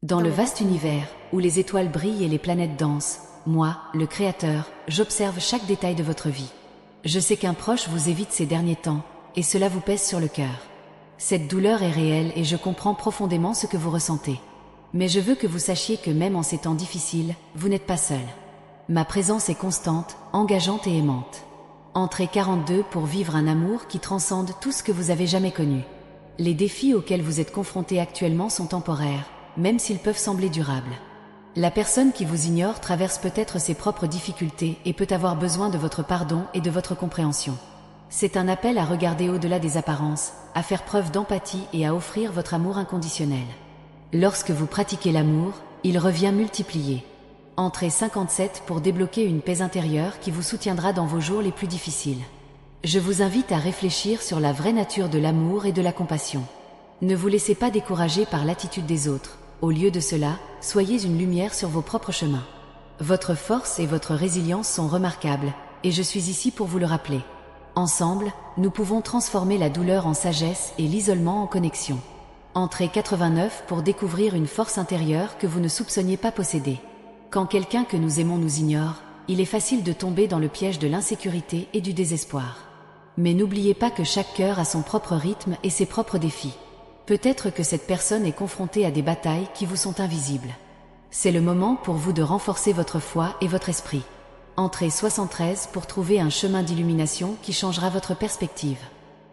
Dans le vaste univers, où les étoiles brillent et les planètes dansent, moi, le Créateur, j'observe chaque détail de votre vie. Je sais qu'un proche vous évite ces derniers temps, et cela vous pèse sur le cœur. Cette douleur est réelle et je comprends profondément ce que vous ressentez. Mais je veux que vous sachiez que même en ces temps difficiles, vous n'êtes pas seul. Ma présence est constante, engageante et aimante. Entrez 42 pour vivre un amour qui transcende tout ce que vous avez jamais connu. Les défis auxquels vous êtes confrontés actuellement sont temporaires, même s'ils peuvent sembler durables. La personne qui vous ignore traverse peut-être ses propres difficultés et peut avoir besoin de votre pardon et de votre compréhension. C'est un appel à regarder au-delà des apparences, à faire preuve d'empathie et à offrir votre amour inconditionnel. Lorsque vous pratiquez l'amour, il revient multiplié. Entrez 57 pour débloquer une paix intérieure qui vous soutiendra dans vos jours les plus difficiles. Je vous invite à réfléchir sur la vraie nature de l'amour et de la compassion. Ne vous laissez pas décourager par l'attitude des autres. Au lieu de cela, soyez une lumière sur vos propres chemins. Votre force et votre résilience sont remarquables, et je suis ici pour vous le rappeler. Ensemble, nous pouvons transformer la douleur en sagesse et l'isolement en connexion. Entrez 89 pour découvrir une force intérieure que vous ne soupçonniez pas posséder. Quand quelqu'un que nous aimons nous ignore, il est facile de tomber dans le piège de l'insécurité et du désespoir. Mais n'oubliez pas que chaque cœur a son propre rythme et ses propres défis. Peut-être que cette personne est confrontée à des batailles qui vous sont invisibles. C'est le moment pour vous de renforcer votre foi et votre esprit. Entrez 73 pour trouver un chemin d'illumination qui changera votre perspective.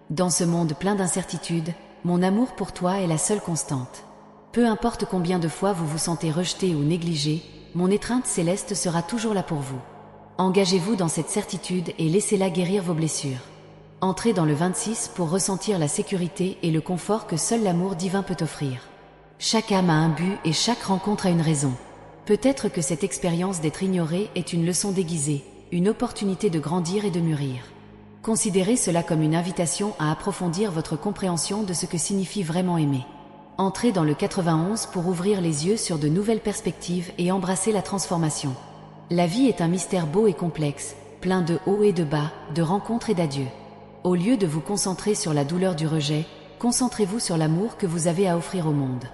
Dans ce monde plein d'incertitudes, mon amour pour toi est la seule constante. Peu importe combien de fois vous vous sentez rejeté ou négligé, mon étreinte céleste sera toujours là pour vous. Engagez-vous dans cette certitude et laissez-la guérir vos blessures. Entrez dans le 26 pour ressentir la sécurité et le confort que seul l'amour divin peut offrir. Chaque âme a un but et chaque rencontre a une raison. Peut-être que cette expérience d'être ignoré est une leçon déguisée, une opportunité de grandir et de mûrir. Considérez cela comme une invitation à approfondir votre compréhension de ce que signifie vraiment aimer. Entrez dans le 91 pour ouvrir les yeux sur de nouvelles perspectives et embrasser la transformation. La vie est un mystère beau et complexe, plein de hauts et de bas, de rencontres et d'adieux. Au lieu de vous concentrer sur la douleur du rejet, concentrez-vous sur l'amour que vous avez à offrir au monde.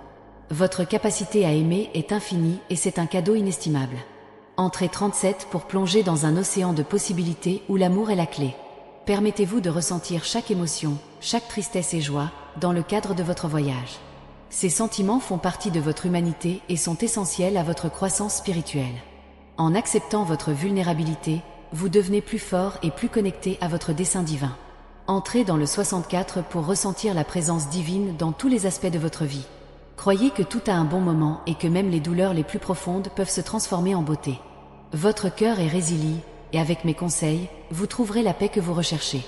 Votre capacité à aimer est infinie et c'est un cadeau inestimable. Entrez 37 pour plonger dans un océan de possibilités où l'amour est la clé. Permettez-vous de ressentir chaque émotion, chaque tristesse et joie, dans le cadre de votre voyage. Ces sentiments font partie de votre humanité et sont essentiels à votre croissance spirituelle. En acceptant votre vulnérabilité, vous devenez plus fort et plus connecté à votre dessein divin. Entrez dans le 64 pour ressentir la présence divine dans tous les aspects de votre vie. Croyez que tout a un bon moment et que même les douleurs les plus profondes peuvent se transformer en beauté. Votre cœur est résilient et avec mes conseils, vous trouverez la paix que vous recherchez.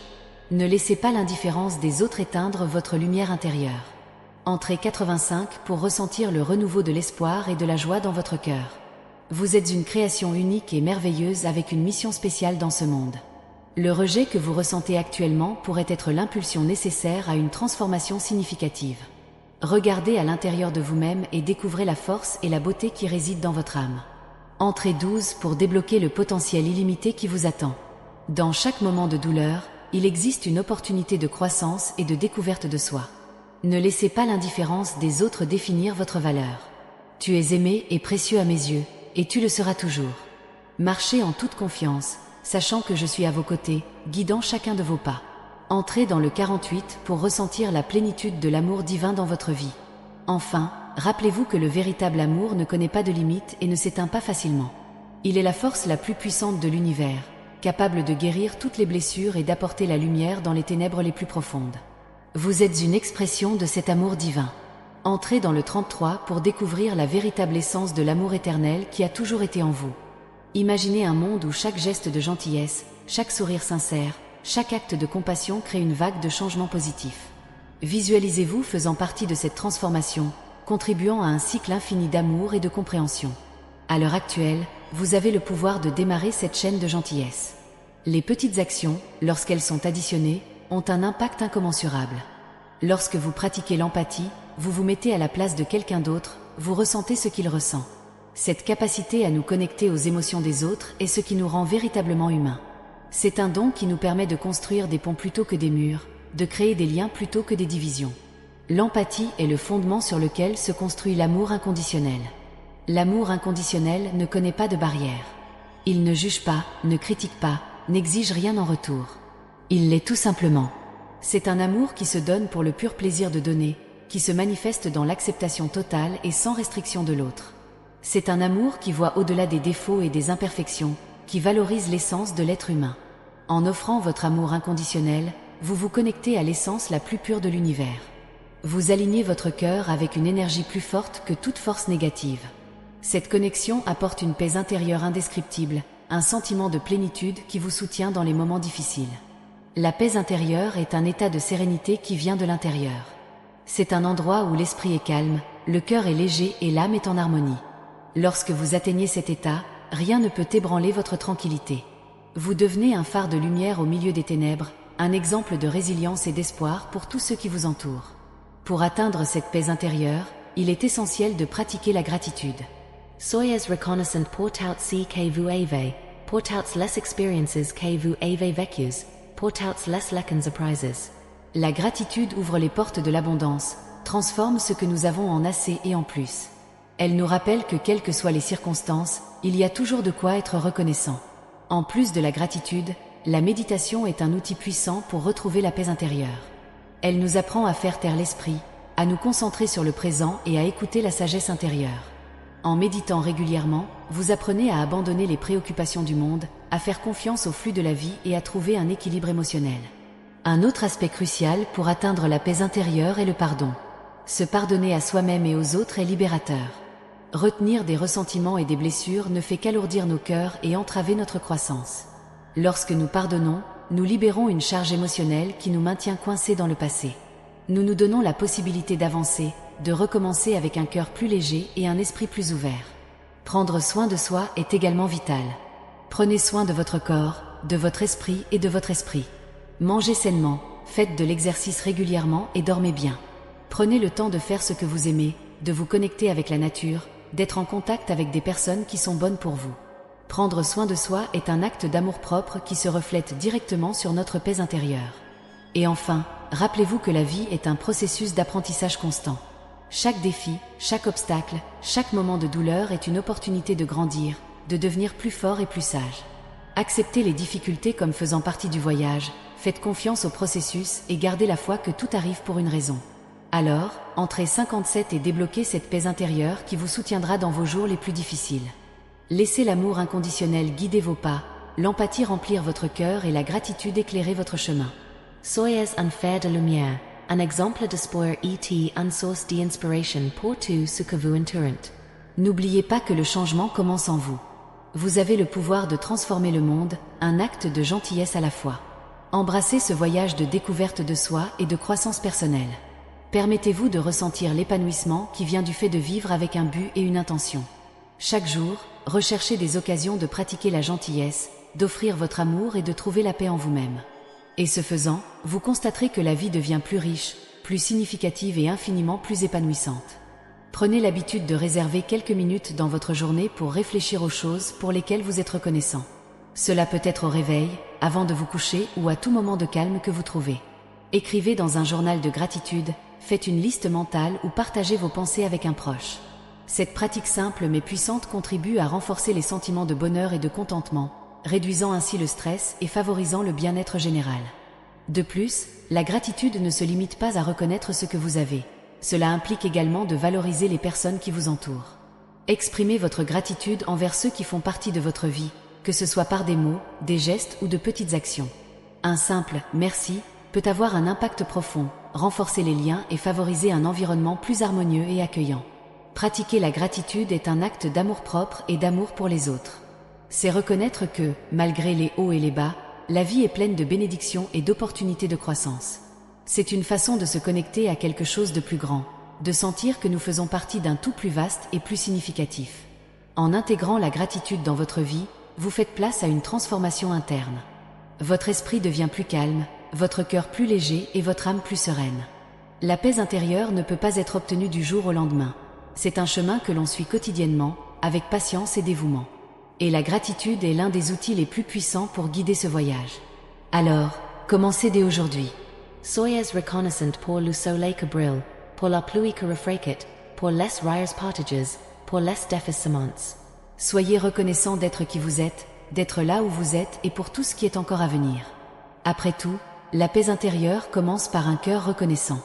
Ne laissez pas l'indifférence des autres éteindre votre lumière intérieure. Entrez 85 pour ressentir le renouveau de l'espoir et de la joie dans votre cœur. Vous êtes une création unique et merveilleuse avec une mission spéciale dans ce monde. Le rejet que vous ressentez actuellement pourrait être l'impulsion nécessaire à une transformation significative. Regardez à l'intérieur de vous-même et découvrez la force et la beauté qui résident dans votre âme. Entrez 12 pour débloquer le potentiel illimité qui vous attend. Dans chaque moment de douleur, il existe une opportunité de croissance et de découverte de soi. Ne laissez pas l'indifférence des autres définir votre valeur. Tu es aimé et précieux à mes yeux, et tu le seras toujours. Marchez en toute confiance, sachant que je suis à vos côtés, guidant chacun de vos pas. Entrez dans le 48 pour ressentir la plénitude de l'amour divin dans votre vie. Enfin, rappelez-vous que le véritable amour ne connaît pas de limites et ne s'éteint pas facilement. Il est la force la plus puissante de l'univers, capable de guérir toutes les blessures et d'apporter la lumière dans les ténèbres les plus profondes. Vous êtes une expression de cet amour divin. Entrez dans le 33 pour découvrir la véritable essence de l'amour éternel qui a toujours été en vous. Imaginez un monde où chaque geste de gentillesse, chaque sourire sincère, chaque acte de compassion crée une vague de changements positifs. Visualisez-vous faisant partie de cette transformation, contribuant à un cycle infini d'amour et de compréhension. À l'heure actuelle, vous avez le pouvoir de démarrer cette chaîne de gentillesse. Les petites actions, lorsqu'elles sont additionnées, ont un impact incommensurable. Lorsque vous pratiquez l'empathie, vous vous mettez à la place de quelqu'un d'autre, vous ressentez ce qu'il ressent. Cette capacité à nous connecter aux émotions des autres est ce qui nous rend véritablement humains. C'est un don qui nous permet de construire des ponts plutôt que des murs, de créer des liens plutôt que des divisions. L'empathie est le fondement sur lequel se construit l'amour inconditionnel. L'amour inconditionnel ne connaît pas de barrières. Il ne juge pas, ne critique pas, n'exige rien en retour. Il l'est tout simplement. C'est un amour qui se donne pour le pur plaisir de donner, qui se manifeste dans l'acceptation totale et sans restriction de l'autre. C'est un amour qui voit au-delà des défauts et des imperfections, qui valorise l'essence de l'être humain. En offrant votre amour inconditionnel, vous vous connectez à l'essence la plus pure de l'univers. Vous alignez votre cœur avec une énergie plus forte que toute force négative. Cette connexion apporte une paix intérieure indescriptible, un sentiment de plénitude qui vous soutient dans les moments difficiles. La paix intérieure est un état de sérénité qui vient de l'intérieur. C'est un endroit où l'esprit est calme, le cœur est léger et l'âme est en harmonie. Lorsque vous atteignez cet état, rien ne peut ébranler votre tranquillité. Vous devenez un phare de lumière au milieu des ténèbres, un exemple de résilience et d'espoir pour tous ceux qui vous entourent. Pour atteindre cette paix intérieure, il est essentiel de pratiquer la gratitude. Soyez reconnaissant pour tout ce que vous avez, pour toutes les expériences que vous avez vécues, pour toutes les leçons apprises. La gratitude ouvre les portes de l'abondance, transforme ce que nous avons en assez et en plus. Elle nous rappelle que quelles que soient les circonstances, il y a toujours de quoi être reconnaissant. En plus de la gratitude, la méditation est un outil puissant pour retrouver la paix intérieure. Elle nous apprend à faire taire l'esprit, à nous concentrer sur le présent et à écouter la sagesse intérieure. En méditant régulièrement, vous apprenez à abandonner les préoccupations du monde, à faire confiance au flux de la vie et à trouver un équilibre émotionnel. Un autre aspect crucial pour atteindre la paix intérieure est le pardon. Se pardonner à soi-même et aux autres est libérateur. Retenir des ressentiments et des blessures ne fait qu'alourdir nos cœurs et entraver notre croissance. Lorsque nous pardonnons, nous libérons une charge émotionnelle qui nous maintient coincés dans le passé. Nous nous donnons la possibilité d'avancer, de recommencer avec un cœur plus léger et un esprit plus ouvert. Prendre soin de soi est également vital. Prenez soin de votre corps, de votre esprit et de votre esprit. Mangez sainement, faites de l'exercice régulièrement et dormez bien. Prenez le temps de faire ce que vous aimez, de vous connecter avec la nature, d'être en contact avec des personnes qui sont bonnes pour vous. Prendre soin de soi est un acte d'amour-propre qui se reflète directement sur notre paix intérieure. Et enfin, rappelez-vous que la vie est un processus d'apprentissage constant. Chaque défi, chaque obstacle, chaque moment de douleur est une opportunité de grandir, de devenir plus fort et plus sage. Acceptez les difficultés comme faisant partie du voyage, faites confiance au processus et gardez la foi que tout arrive pour une raison. Alors, entrez 57 et débloquez cette paix intérieure qui vous soutiendra dans vos jours les plus difficiles. Laissez l'amour inconditionnel guider vos pas, l'empathie remplir votre cœur et la gratitude éclairer votre chemin. Soyez un phare de lumière, un exemple d'espoir et une source d'inspiration pour tout ce que vous entourez. N'oubliez pas que le changement commence en vous. Vous avez le pouvoir de transformer le monde, un acte de gentillesse à la fois. Embrassez ce voyage de découverte de soi et de croissance personnelle. Permettez-vous de ressentir l'épanouissement qui vient du fait de vivre avec un but et une intention. Chaque jour, recherchez des occasions de pratiquer la gentillesse, d'offrir votre amour et de trouver la paix en vous-même. Et ce faisant, vous constaterez que la vie devient plus riche, plus significative et infiniment plus épanouissante. Prenez l'habitude de réserver quelques minutes dans votre journée pour réfléchir aux choses pour lesquelles vous êtes reconnaissant. Cela peut être au réveil, avant de vous coucher ou à tout moment de calme que vous trouvez. Écrivez dans un journal de gratitude, faites une liste mentale ou partagez vos pensées avec un proche. Cette pratique simple mais puissante contribue à renforcer les sentiments de bonheur et de contentement, réduisant ainsi le stress et favorisant le bien-être général. De plus, la gratitude ne se limite pas à reconnaître ce que vous avez. Cela implique également de valoriser les personnes qui vous entourent. Exprimez votre gratitude envers ceux qui font partie de votre vie, que ce soit par des mots, des gestes ou de petites actions. Un simple « merci » peut avoir un impact profond, renforcer les liens et favoriser un environnement plus harmonieux et accueillant. Pratiquer la gratitude est un acte d'amour-propre et d'amour pour les autres. C'est reconnaître que, malgré les hauts et les bas, la vie est pleine de bénédictions et d'opportunités de croissance. C'est une façon de se connecter à quelque chose de plus grand, de sentir que nous faisons partie d'un tout plus vaste et plus significatif. En intégrant la gratitude dans votre vie, vous faites place à une transformation interne. Votre esprit devient plus calme, votre cœur plus léger et votre âme plus sereine. La paix intérieure ne peut pas être obtenue du jour au lendemain. C'est un chemin que l'on suit quotidiennement, avec patience et dévouement. Et la gratitude est l'un des outils les plus puissants pour guider ce voyage. Alors, commencez dès aujourd'hui. Soyez reconnaissant pour le soleil qui brille, pour la pluie que refraquet, pour les rires partages, pour les défis semence. Soyez reconnaissant d'être qui vous êtes, d'être là où vous êtes et pour tout ce qui est encore à venir. Après tout, la paix intérieure commence par un cœur reconnaissant.